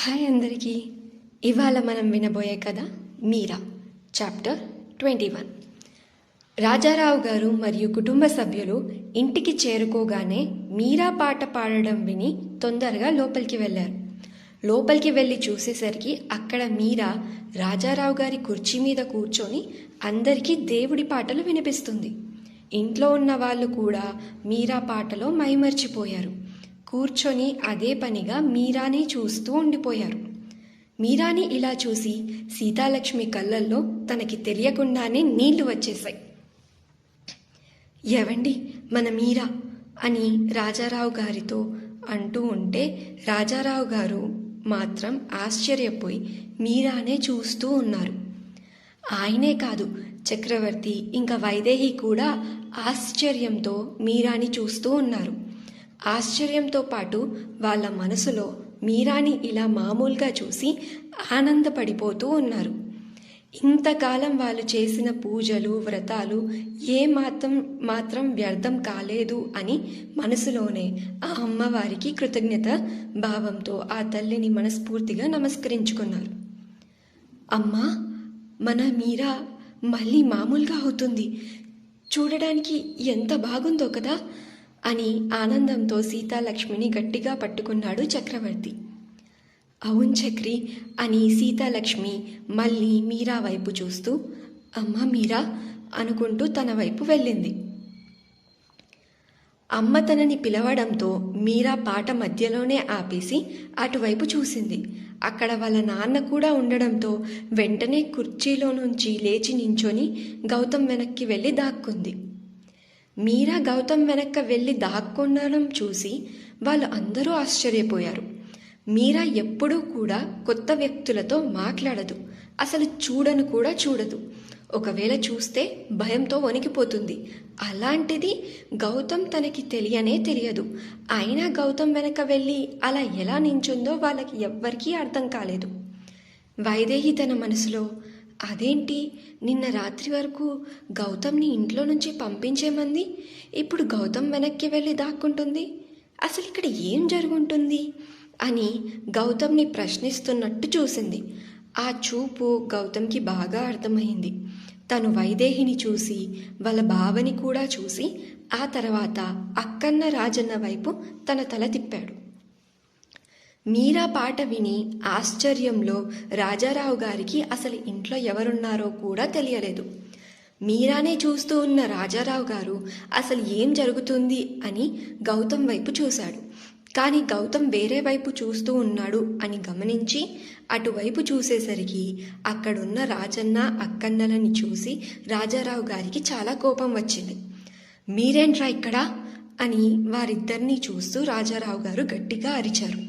Hi అందరికీ. ఇవాళ మనం వినబోయే కథ మీరా, చాప్టర్ 21. రాజారావు గారు మరియు కుటుంబ సభ్యులు ఇంటికి చేరుకోగానే మీరా పాట పాడడం విని తొందరగా లోపలికి వెళ్ళారు. లోపలికి వెళ్ళి చూసేసరికి అక్కడ మీరా రాజారావు గారి కుర్చీ మీద కూర్చొని అందరికీ దేవుడి పాటలు వినిపిస్తుంది. ఇంట్లో ఉన్న వాళ్ళు కూడా మీరా పాటలో మైమర్చిపోయారు. కూర్చొని అదే పనిగా మీరాని చూస్తూ ఉండిపోయారు. మీరాని ఇలా చూసి సీతాలక్ష్మి కళ్ళల్లో తనకి తెలియకుండానే నీళ్లు వచ్చేశాయి. ఎవండి మన మీరా అని రాజారావు గారితో అంటూ ఉంటే రాజారావు గారు మాత్రం ఆశ్చర్యపోయి మీరానే చూస్తూ ఉన్నారు. ఆయనే కాదు, చక్రవర్తి ఇంకా వైదేహి కూడా ఆశ్చర్యంతో మీరాని చూస్తూ ఉన్నారు. ఆశ్చర్యంతో పాటు వాళ్ళ మనసులో మీరాని ఇలా మామూలుగా చూసి ఆనందపడిపోతూ ఉన్నారు. ఇంతకాలం వాళ్ళు చేసిన పూజలు వ్రతాలు మాత్రం వ్యర్థం కాలేదు అని మనసులోనే ఆ అమ్మవారికి కృతజ్ఞత భావంతో ఆ తల్లిని మనస్ఫూర్తిగా నమస్కరించుకున్నారు. అమ్మా, మన మీరా మళ్ళీ మామూలుగా అవుతుంది, చూడడానికి ఎంత బాగుందో కదా అని ఆనందంతో సీతాలక్ష్మిని గట్టిగా పట్టుకున్నాడు చక్రవర్తి. అవును చక్రి అని సీతాలక్ష్మి మళ్ళీ మీరా వైపు చూస్తూ అమ్మ మీరా అనుకుంటూ తన వైపు వెళ్ళింది. అమ్మ తనని పిలవడంతో మీరా పాట మధ్యలోనే ఆపేసి అటువైపు చూసింది. అక్కడ వాళ్ళ నాన్న కూడా ఉండడంతో వెంటనే కుర్చీలో నుంచి లేచి నించొని గౌతమ్ వెనక్కి వెళ్ళి దాక్కుంది. మీరా గౌతమ్ వెనక్క వెళ్ళి దాక్కొనడం చూసి వాళ్ళు అందరూ ఆశ్చర్యపోయారు. మీరా ఎప్పుడూ కూడా కొత్త వ్యక్తులతో మాట్లాడదు, అసలు చూడను కూడా చూడదు. ఒకవేళ చూస్తే భయంతో వణికిపోతుంది. అలాంటిది గౌతమ్ తనకి తెలియదు. అయినా గౌతమ్ వెనక వెళ్ళి అలా ఎలా నించుందో వాళ్ళకి ఎవ్వరికీ అర్థం కాలేదు. వైదేహి తన మనసులో అదేంటి, నిన్న రాత్రి వరకు గౌతమ్ని ఇంట్లో నుంచి పంపించేమంది, ఇప్పుడు గౌతమ్ వెనక్కి వెళ్ళి దాక్కుంటుంది, అసలు ఇక్కడ ఏం జరుగుంటుంది అని గౌతమ్ని ప్రశ్నిస్తున్నట్టు చూసింది. ఆ చూపు గౌతమ్కి బాగా అర్థమైంది. తను వైదేహిని చూసి వాళ్ళ బావని కూడా చూసి ఆ తర్వాత అక్కన్న రాజన్న వైపు తన తల తిప్పాడు. మీరా పాట విని ఆశ్చర్యంలో రాజారావు గారికి అసలు ఇంట్లో ఎవరున్నారో కూడా తెలియలేదు. మీరానే చూస్తూ ఉన్న రాజారావు గారు అసలు ఏం జరుగుతుంది అని గౌతమ్ వైపు చూశాడు. కానీ గౌతమ్ వేరే వైపు చూస్తూ ఉన్నాడు అని గమనించి అటువైపు చూసేసరికి అక్కడున్న రాజన్న అక్కన్నలని చూసి రాజారావు గారికి చాలా కోపం వచ్చింది. మీరేంట్రా ఇక్కడ అని వారిద్దరినీ చూస్తూ రాజారావు గారు గట్టిగా అరిచారు.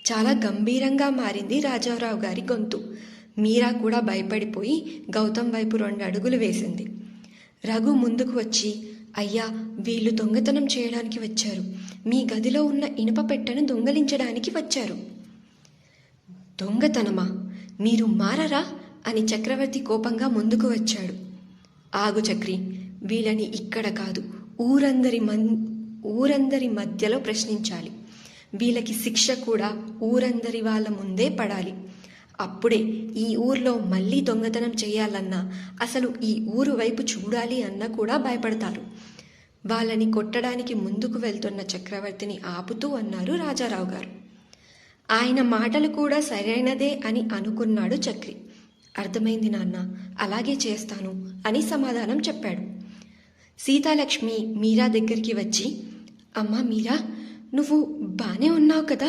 చాలా గంభీరంగా మారింది రాజారావు గారి గొంతు. మీరా కూడా భయపడిపోయి గౌతమ్ వైపు 2 అడుగులు వేసింది. రఘు ముందుకు వచ్చి, అయ్యా, వీళ్ళు దొంగతనం చేయడానికి వచ్చారు, మీ గదిలో ఉన్న ఇనుప పెట్టెను దొంగలించడానికి వచ్చారు. దొంగతనమా, మీరు మారరా అని చక్రవర్తి కోపంగా ముందుకు వచ్చాడు. ఆగు చక్రి, వీళ్ళని ఇక్కడ కాదు ఊరందరి మధ్యలో ప్రశ్నించాలి. వీళ్ళకి శిక్ష కూడా ఊరందరి వాళ్ళ ముందే పడాలి. అప్పుడే ఈ ఊర్లో మళ్ళీ దొంగతనం చేయాలన్నా, అసలు ఈ ఊరు వైపు చూడాలి అన్నా కూడా భయపడతారు. వాళ్ళని కొట్టడానికి ముందుకు వెళ్తున్న చక్రవర్తిని ఆపుతూ అన్నారు రాజారావు గారు. ఆయన మాటలు కూడా సరైనదే అని అనుకున్నాడు చక్రి. అర్థమైంది నాన్న, అలాగే చేస్తాను అని సమాధానం చెప్పాడు. సీతాలక్ష్మి మీరా దగ్గరికి వచ్చి, అమ్మా మీరా, నువ్వు బానే ఉన్నావు కదా?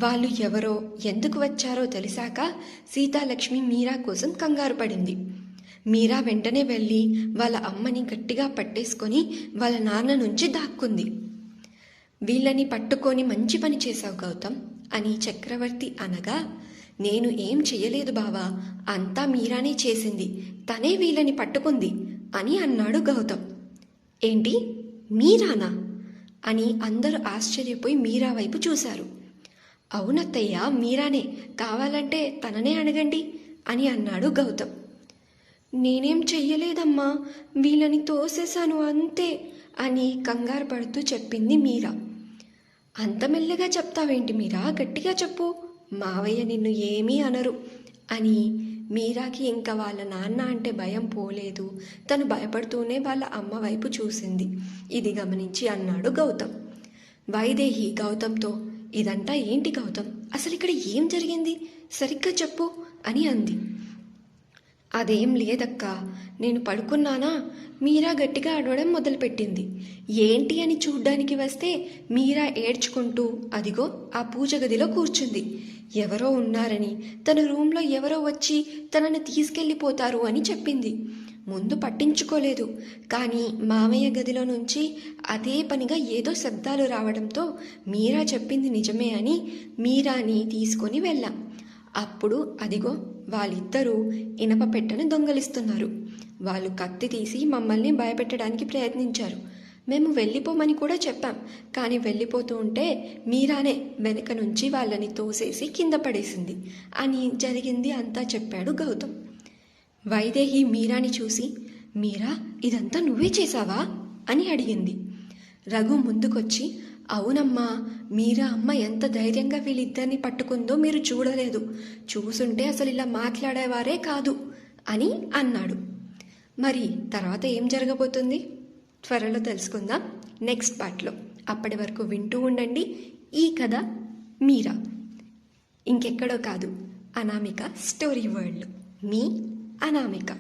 వాళ్ళు ఎవరో ఎందుకు వచ్చారో తెలిసాక సీతాలక్ష్మి మీరా కోసం కంగారు పడింది. మీరా వెంటనే వెళ్ళి వాళ్ళ అమ్మని గట్టిగా పట్టేసుకొని వాళ్ళ నాన్న నుంచి దాక్కుంది. వీళ్ళని పట్టుకొని మంచి పని చేశావు గౌతమ్ అని చక్రవర్తి అనగా, నేను ఏం చెయ్యలేదు బావా, అంతా మీరానే చేసింది, తనే వీళ్ళని పట్టుకుంది అని అన్నాడు గౌతమ్. ఏంటి, మీరానా అని అందరూ ఆశ్చర్యపోయి మీరా వైపు చూశారు. అవునత్తయ్య, మీరానే, కావాలంటే తననే అడగండి అని అన్నాడు గౌతమ్. నేనేం చెయ్యలేదమ్మా, వీళ్ళని తోసేశాను అంతే అని కంగారు పడుతూ చెప్పింది మీరా. అంత మెల్లగా చెప్తావేంటి మీరా, గట్టిగా చెప్పు మావయ్య నిన్ను ఏమీ అనరు అని మీరాకి ఇంకా వాళ్ళ నాన్న అంటే భయం పోలేదు. తను భయపడుతూనే వాళ్ళ అమ్మ వైపు చూసింది. ఇది గమనించి అన్నాడు గౌతమ్. వైదేహి గౌతమ్తో, ఇదంతా ఏంటి గౌతమ్, అసలు ఇక్కడ ఏం జరిగింది, సరిగ్గా చెప్పు అని అంది. అదేం లేదక్కా, నేను పడుకున్నానా, మీరా గట్టిగా అడవడం మొదలుపెట్టింది. ఏంటి అని చూడ్డానికి వస్తే మీరా ఏడ్చుకుంటూ అదిగో ఆ పూజ గదిలో కూర్చుంది. ఎవరో ఉన్నారని, తన రూంలో ఎవరో వచ్చి తనని తీసుకెళ్ళిపోతారు అని చెప్పింది. ముందు పట్టించుకోలేదు, కానీ మామయ్య గదిలో నుంచి అదే పనిగా ఏదో శబ్దాలు రావడంతో మీరా చెప్పింది నిజమే అని మీరాని తీసుకొని వెళ్ళాం. అప్పుడు అదిగో వాళ్ళిద్దరూ ఇనప పెట్టెను దొంగలిస్తున్నారు. వాళ్ళు కత్తి తీసి మమ్మల్ని భయపెట్టడానికి ప్రయత్నించారు. మేము వెళ్ళిపోమని కూడా చెప్పాం, కానీ వెళ్ళిపోతూ ఉంటే మీరానే వెనక నుంచి వాళ్ళని తోసేసి కింద పడేసింది అని జరిగింది అంతా చెప్పాడు గౌతమ్. వైదేహి మీరాని చూసి, మీరా ఇదంతా నువ్వే చేశావా అని అడిగింది. రఘు ముందుకొచ్చి, అవునమ్మా, మీరా అమ్మ ఎంత ధైర్యంగా వీళ్ళిద్దరిని పట్టుకుందో మీరు చూడలేదు, చూసుంటే అసలు ఇలా మాట్లాడేవారే కాదు అని అన్నాడు. మరి తర్వాత ఏం జరగబోతుంది త్వరలో తెలుసుకుందాం నెక్స్ట్ పార్ట్లో. అప్పటి వరకు వింటూ ఉండండి ఈ కథ మీరా, ఇంకెక్కడో కాదు, అనామిక స్టోరీ వరల్డ్. మీ అనామిక.